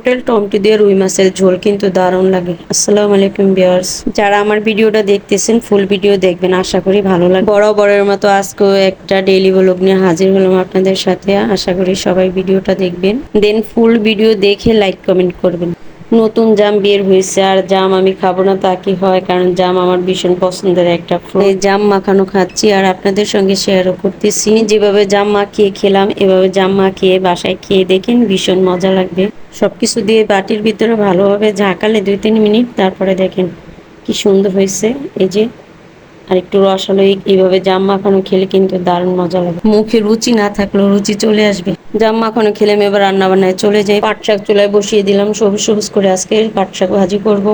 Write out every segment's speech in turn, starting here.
পটল টমেটো দিয়ে রুই মাছের ঝোল কিন্তু দারুণ লাগে। আসসালামু আলাইকুম ভিউয়ার্স, যারা আমার ভিডিওটা দেখতেছেন ফুল ভিডিও দেখবেন, আশা করি ভালো লাগে। বরাবরের মতো আজকেও একটা ডেইলি ব্লগ নিয়ে হাজির হলাম আপনাদের সাথে। আশা করি সবাই ভিডিওটা দেখবেন, দেন ফুল ভিডিও দেখে লাইক কমেন্ট করবেন। নতুন জাম বের হয়েছে, আর জাম আমি খাবো না তা কি হয়, কারণ জাম আমার ভীষণ পছন্দের একটা ফল। এই জাম মাখানো খাচ্ছি আর আপনাদের সঙ্গে শেয়ারও করতেছি। যেভাবে জাম মাখিয়ে খেলাম, এভাবে জাম মাখিয়ে বাসায় খেয়ে দেখেন, ভীষণ মজা লাগবে। সবকিছু দিয়ে বাটির ভিতরে ভালোভাবে ঝাঁকালে 2-3 মিনিট, তারপরে দেখেন কি সুন্দর হয়েছে। এই যে আর একটু রসালো, এইভাবে জাম মাখানো খেলে কিন্তু দারুণ মজা লাগে। মুখে রুচি না থাকলেও রুচি চলে আসবে। জাম মাখানো খেলে আমি এবার রান্না বান্নায় চলে যাই। পাট শাক চুলায় বসিয়ে দিলাম, সবুজ সবুজ করে আজকে পাট শাক ভাজি করব।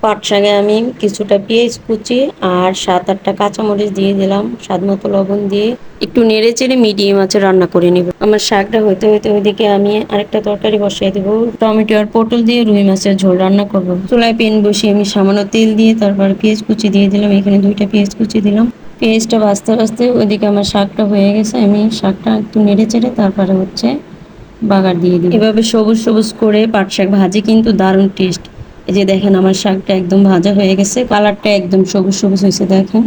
পাট শাকে আমি কিছুটা পেঁয়াজ কুচি আর 7-8টা কাঁচামরিচ দিয়ে দিলাম, স্বাদ মতো লবণ দিয়ে একটু নেড়ে চেড়ে মিডিয়াম আঁচে রান্না করে নিব। আমার শাকটা হইতে হইতে ওইদিকে আমি আরেকটা তরকারি বসিয়ে দেবো। টমেটো আর পটল দিয়ে রুই মাছের ঝোল রান্না করব। চুলায় প্যান বসিয়ে আমি সামান্য তেল দিয়ে তারপর পেঁয়াজ কুচি দিয়ে দিলাম। এখানে 2টা পেঁয়াজ কুচি দিলাম। পেঁয়াজটা ভাজতে ভাজতে ওইদিকে আমার শাকটা হয়ে গেছে। আমি শাকটা একটু নেড়ে চেড়ে তারপরে বাগার দিয়ে দিই। এভাবে সবুজ সবুজ করে পাট শাক ভাজি কিন্তু দারুণ টেস্ট। এই যে দেখেন আমার শাকটা একদম ভাজা হয়ে গেছে, কালারটা একদম সবুজ সবুজ হয়েছে। দেখেন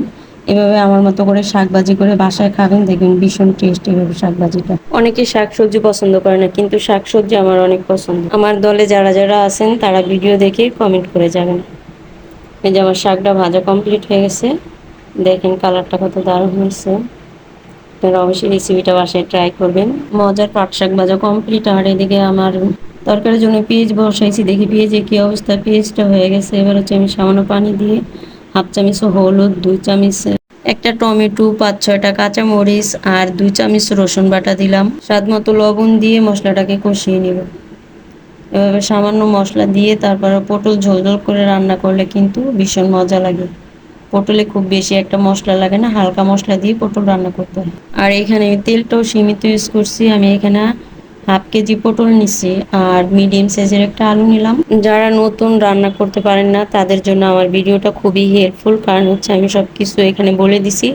এভাবে আমার মতো করে শাক ভাজি করে বাসায় খাবেন, দেখবেন ভীষণ টেস্ট এভাবে শাক ভাজিটা। অনেকে শাক সবজি পছন্দ করে না, কিন্তু শাক সবজি আমার অনেক পছন্দ। আমার দলে যারা যারা আছেন তারা ভিডিও দেখে কমেন্ট করে যাবেন। এই যে আমার শাকটা ভাজা কমপ্লিট হয়ে গেছে, দেখেন কালারটা কত দারুণ হয়েছে। আপনারা অবশ্যই রেসিপিটা বাসায় ট্রাই করবেন। মজার পাট শাক ভাজা কমপ্লিট। আর এদিকে আমার তরকারির জন্য পেঁয়াজ বসাইছি, দেখি পেঁয়াজের কি অবস্থা। পেঁয়াজটা হয়ে গেছে, এবার আমি সামান্য পানি দিয়ে 1/2 চামচ হলুদ, 2 চামচ একটা টমেটো, 5-6টা কাঁচামরিচ আর 2 চামচ রসুন বাটা দিলাম। স্বাদ মতো লবণ দিয়ে মশলাটাকে কষিয়ে নিব। এভাবে সামান্য মশলা দিয়ে তারপরে পটল ঝোল ঝোল করে রান্না করলে কিন্তু ভীষণ মজা লাগে। পটলে খুব বেশি একটা মশলা লাগে না, হালকা মশলা দিয়ে পটল রান্না করতে হয়। আর এখানে তেলটাও সীমিত ইউজ করছি। আমি এখানে 1/2 কেজি পটল নিচ্ছি আর মিডিয়াম সাইজের একটা আলু নিলাম। যারা নতুন রান্না করতে পারেন না তাদের জন্য আমার ভিডিওটা খুবই হেল্পফুল, কারণ আমি সব কিছু এখানে বলে দিছি।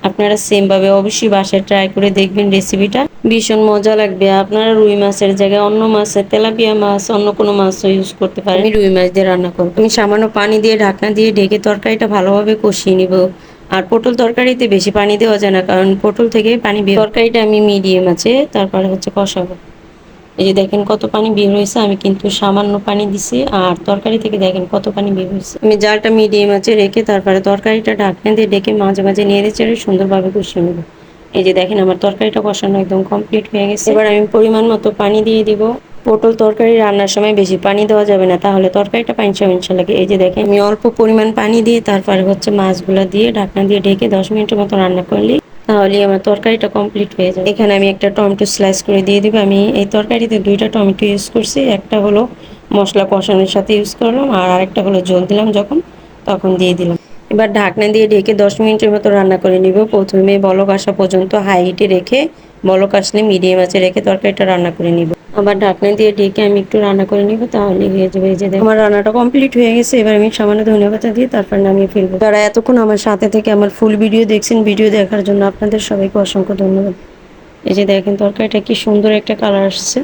আপনারা সেম ভাবে অবশ্যই বাসায় ট্রাই করে দেখবেন, রেসিপিটা ভীষণ মজা লাগবে। আপনারা রুই মাছের জায়গায় অন্য মাছের, তেলাপিয়া মাছ, অন্য কোনো মাছও ইউজ করতে পারেন। আমি রুই মাছ দিয়ে রান্না করবো। আমি সামান্য পানি দিয়ে ঢাকনা দিয়ে ঢেকে তরকারিটা ভালোভাবে কষিয়ে নিব। আর পটল তরকারিতে বেশি পানি দেওয়া যায় না, কারণ পটল থেকে পানি বের। তরকারিটা আমি মিডিয়াম আছে তারপরে কষাবো। এই যে দেখেন কত পানি বের হয়েছে, আমি কিন্তু সামান্য পানি দিছি। আর তরকারি থেকে দেখেন কত পানি বের হয়েছে। আমি জালটা মিডিয়াম আছে রেখে তারপরে তরকারিটা ঢাকনা দিয়ে ডেকে মাঝে মাঝে নেড়ে চেড়ে সুন্দরভাবে কষিয়ে নেব। এই যে দেখেন আমার তরকারিটা কষানো একদম কমপ্লিট হয়ে গেছে। এবার আমি পরিমাণ মতো পানি দিয়ে দিব। পটল তরকারি রান্নার সময় বেশি পানি দেওয়া যাবে না, তাহলে তরকারিটা পাঞ্চা লাগে। এই যে দেখেন আমি অল্প পরিমাণ পানি দিয়ে তারপরে মাছগুলা দিয়ে ঢাকনা দিয়ে ঢেকে 10 মিনিটের মতো রান্না করলেই তাহলে আমার তরকারিটা কমপ্লিট হয়ে যায়। এখানে আমি একটা টমেটো স্লাইস করে দিয়ে দিব। আমি এই তরকারিতে 2টা টমেটো ইউজ করছি, একটা হলো মশলা কষানোর সাথে ইউজ করলাম আর আরেকটা হলো ঝোল দিলাম যখন, তখন দিয়ে দিলাম। এবার ঢাকনা দিয়ে ঢেকে 10 মিনিটের মতো রান্না করে নিব। প্রথমে বলক আসা পর্যন্ত হাই হিটে রেখে, বলক আসলে মিডিয়াম আঁচে রেখে তরকারিটা রান্না করে নিব। আবার ঢাকনা দিয়ে ঢেকে আমি একটু রান্না করে নিব, তাহলে হয়ে যাবে। এই যে আমার রান্নাটা কমপ্লিট হয়ে গেছে। এবার আমি সামান্য ধন্যবাদ দিয়ে তারপর নামিয়ে ফেলবো। যারা এতক্ষণ আমার সাথে থেকে আমার ফুল ভিডিও দেখছেন, ভিডিও দেখার জন্য আপনাদের সবাইকে অসংখ্য ধন্যবাদ। এই যে দেখেন তরকারিটা কি সুন্দর একটা কালার আসছে।